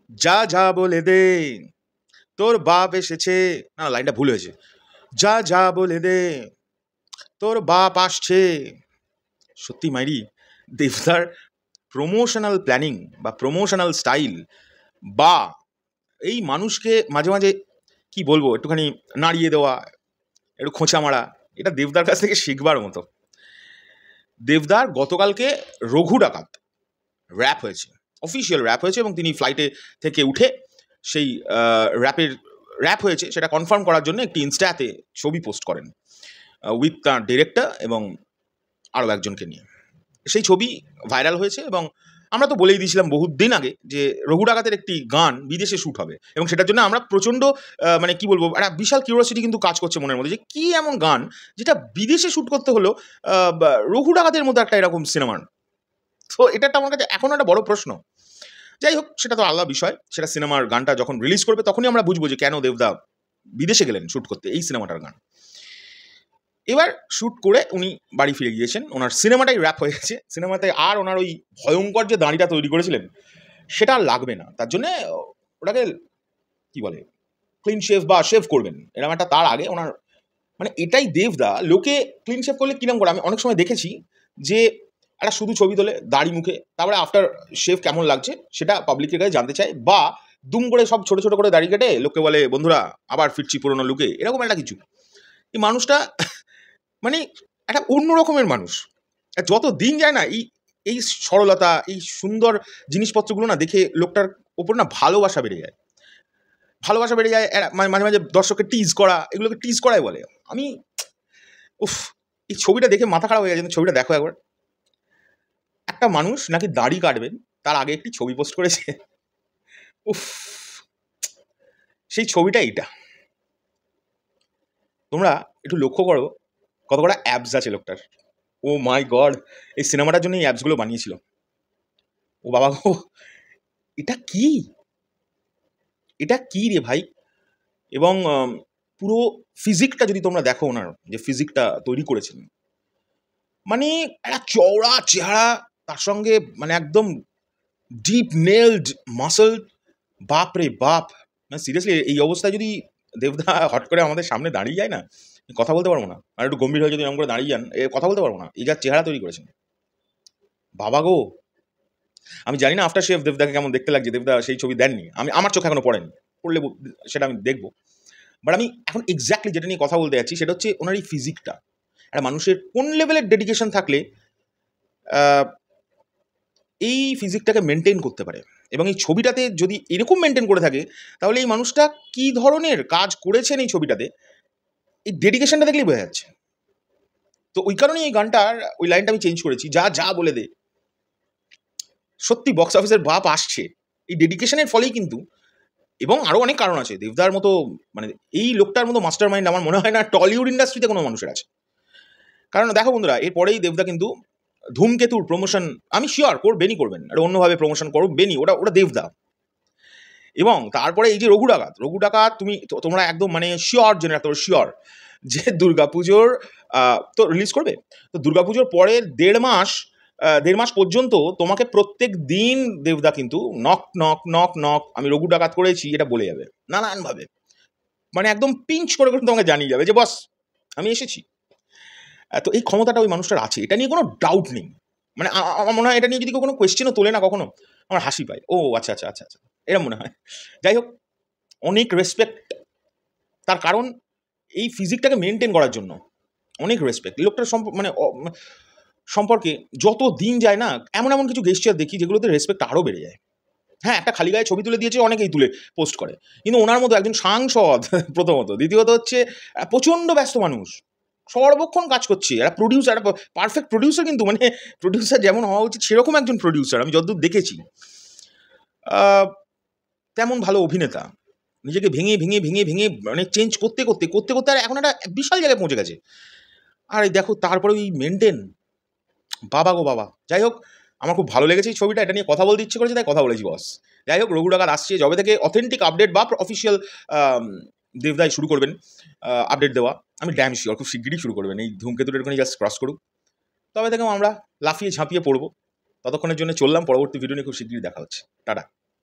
যা যা বলে দে তোর বাপ এসেছে, না লাইনটা ভুল হয়েছে, যা যা বলে দে তোর বাপ আসছে। সত্যি মাইরি দেবদার প্রমোশনাল প্ল্যানিং বা প্রমোশনাল স্টাইল, বা এই মানুষকে মাঝে মাঝে কি বলবো একটুখানি নাড়িয়ে দেওয়া, একটু খোঁচা মারা, এটা দেবদার কাছ থেকে শিখবার মতো। দেবদার গতকালকে রঘু ডাকাত র্যাপ হয়েছে, অফিসিয়াল র্যাপ হয়েছে, এবং তিনি ফ্লাইটে থেকে উঠে সেই র্যাপ হয়েছে সেটা কনফার্ম করার জন্য একটি ইনস্টাতে ছবি পোস্ট করেন উইথ তার ডিরেক্টর এবং আরও একজনকে নিয়ে। সেই ছবি ভাইরাল হয়েছে এবং আমরা তো বলেই দিয়েছিলাম বহুত দিন আগে যে রঘু ডাকাতের একটি গান বিদেশে শ্যুট হবে, এবং সেটার জন্য আমরা প্রচণ্ড মানে কি বলবো একটা বিশাল কিউরিওসিটি কিন্তু কাজ করছে মনের মধ্যে, যে কী এমন গান যেটা বিদেশে শ্যুট করতে হলো রঘু ডাকাতের মতো একটা এরকম সিনেমার। তো এটা আমার কাছে এখনও একটা বড় প্রশ্ন। যাই হোক, সেটা তো আলাদা বিষয়, সেটা সিনেমার গানটা যখন রিলিজ করবে তখনই আমরা বুঝবো যে কেন দেবদা বিদেশে গেলেন শ্যুট করতে এই সিনেমাটার গান। এবার শ্যুট করে উনি বাড়ি ফিরে গিয়েছেন, ওনার সিনেমাটাই র্যাপ হয়ে গেছে, সিনেমাতে আর ওনার ওই ভয়ঙ্কর যে দাঁড়িটা তৈরি করেছিলেন সেটা আর লাগবে না, তার জন্যে ওটাকে কি বলে ক্লিন শেভ বা শেভ করবেন এরকম একটা, তার আগে ওনার মানে এটাই দেবদা। লোকে ক্লিন শেভ করলে কিরম করে আমি অনেক সময় দেখেছি যে একটা শুধু ছবি তোলে দাড়ি মুখে, তারপরে আফটার শেভ কেমন লাগছে সেটা পাবলিকের কাছে জানতে চায়, বা দুম করে সব ছোট ছোট করে দাড়ি কেটে লোককে বলে বন্ধুরা আবার ফিরছি পুরোনো লুকে, এরকম একটা কিছু। এই মানুষটা মানে একটা অন্য রকমের মানুষ। যত দিন যায় না এই এই সরলতা, এই সুন্দর জিনিসপত্রগুলো না দেখে লোকটার ওপর না ভালোবাসা বেড়ে যায়, ভালোবাসা বেড়ে যায়। মাঝে মাঝে দর্শককে টিজ করা, এগুলোকে টিজ করাই বলে। আমি উফ, এই ছবিটা দেখে মাথা খারাপ হয়ে যায়। ছবিটা দেখো একবার, একটা মানুষ নাকি দাড়ি কাটবেন তার আগে একটি ছবি পোস্ট করেছে। উফ, সেই ছবিটা এইটা। তোমরা একটু লক্ষ্য করো কত কটা অ্যাপস আছে লোকটার। ও মাই গড, এই সিনেমাটার জন্য এই অ্যাপসগুলো বানিয়েছিল। ও বাবা গো, এটা কি, এটা কি রে ভাই। এবং পুরো ফিজিকটা যদি তোমরা দেখো, ওনার যে ফিজিকটা তৈরি করেছেন, মানে একটা চওড়া চেহারা, তার সঙ্গে মানে একদম ডিপ নেলড মাসল, বাপ রে বাপ। মানে সিরিয়াসলি এই অবস্থায় যদি দেবদা হট করে আমাদের সামনে দাঁড়িয়ে যায় না, কথা বলতে পারবো না। আর একটু গম্ভীর হয়ে যদি এরকম করে দাঁড়িয়ে যান, কথা বলতে পারবো না। এই যা চেহারা তৈরি করেছেন, বাবা গো। আমি জানি না আফটার শেভ দেবদাকে কেমন দেখতে লাগছে, দেবদা সেই ছবি দেননি, আমার চোখে এখনো পড়েনি, পড়লে সেটা আমি দেখবো। বাট আমি এখন এক্স্যাক্টলি যেটা নিয়ে কথা বলতে যাচ্ছি সেটা হচ্ছে ওনার এই ফিজিকটা। একটা মানুষের কোন লেভেলের ডেডিকেশন থাকলে এই ফিজিকটাকে মেনটেন করতে পারে, এবং এই ছবিটাতে যদি এরকম মেনটেন করে থাকে তাহলে এই মানুষটা কী ধরনের কাজ করেছেন এই ছবিটাতে, এই ডেডিকেশনটা দেখলেই বোঝা যাচ্ছে। তো ওই কারণেই এই গানটার ওই লাইনটা আমি চেঞ্জ করেছি, যা যা বলে দে। সত্যি বক্স অফিসের বাপ আসছে এই ডেডিকেশনের ফলেই কিন্তু। এবং আরও অনেক কারণ আছে। দেবদার মতো মানে এই লোকটার মতো মাস্টার মাইন্ড আমার মনে হয় না টলিউড ইন্ডাস্ট্রিতে কোনো মানুষের আছে। কারণ দেখো বন্ধুরা, এরপরেই দেবদা কিন্তু ধূমকেতুর প্রমোশন আমি শিওর করবেনই, করবেন, এটা অন্যভাবে প্রমোশন করবেনই, ওটা দেবদা। এবং তারপরে এই যে রঘু ডাকাত তোমরা একদম মানে শিওর জেনে রাখতে পারো, শিওর যে দুর্গাপুজোর তো রিলিজ করবে। তো দুর্গাপুজোর পরের দেড় মাস পর্যন্ত তোমাকে প্রত্যেক দিন দেবদা কিন্তু নক নক নক নক আমি রঘু ডাকাত করেছি এটা বলে যাবে নানানভাবে, মানে একদম পিঞ্চ করে করে তোমাকে জানিয়ে যাবে যে বস আমি এসেছি। তো এই ক্ষমতাটা ওই মানুষটার আছে, এটা নিয়ে কোনো ডাউট নেই। মানে আমার মনে হয় এটা নিয়ে যদি কোনো কোয়েশ্চেনও তোলে না কখনো, আমার হাসি পায়। ও আচ্ছা আচ্ছা আচ্ছা আচ্ছা, এরকম মনে হয়। যাই হোক, অনেক রেসপেক্ট তার, কারণ এই ফিজিকটাকে মেনটেন করার জন্য অনেক রেসপেক্ট। লোকটার সম্পর্কে যত দিন যায় না এমন এমন কিছু গেস্টার দেখি যেগুলোতে রেসপেক্ট আরও বেড়ে যায়। হ্যাঁ, একটা খালি গায়ে ছবি তুলে দিয়েছে, অনেকেই তুলে পোস্ট করে, কিন্তু ওনার মতো একজন সাংসদ প্রথমত, দ্বিতীয়ত হচ্ছে প্রচণ্ড ব্যস্ত মানুষ, সর্বক্ষণ কাজ করছে, একটা প্রডিউসার, একটা পারফেক্ট প্রডিউসার, কিন্তু মানে প্রডিউসার যেমন হওয়া উচিত সেরকম একজন প্রডিউসার আমি যতদূর দেখেছি। তেমন ভালো অভিনেতা, নিজেকে ভেঙে ভেঙে ভেঙে ভেঙে মানে চেঞ্জ করতে করতে করতে করতে আর এখন একটা বিশাল জায়গায় পৌঁছে গেছে। আর এই দেখো তারপরে ওই মেনটেন, বাবা গো বাবা। যাই হোক, আমার খুব ভালো লেগেছে এই ছবিটা, এটা নিয়ে কথা বলতে ইচ্ছে করেছে তাই কথা বলেছি বস। যাই হোক, রঘু ডাকাত আসছে, যবে থেকে অথেন্টিক আপডেট বা অফিসিয়াল দেবদাই শুরু করবেন আপডেট দেওয়া, আমি ড্যাম শিওর খুব শিগগিরই শুরু করবেন। এই ধূমকেতুর এখানে জাস্ট ক্রস করুক, তবে থেকেও আমরা লাফিয়ে ঝাঁপিয়ে পড়বো। ততক্ষণের জন্য চললাম, পরবর্তী ভিডিও নিয়ে খুব শিগগিরই দেখা হচ্ছে। টাটা।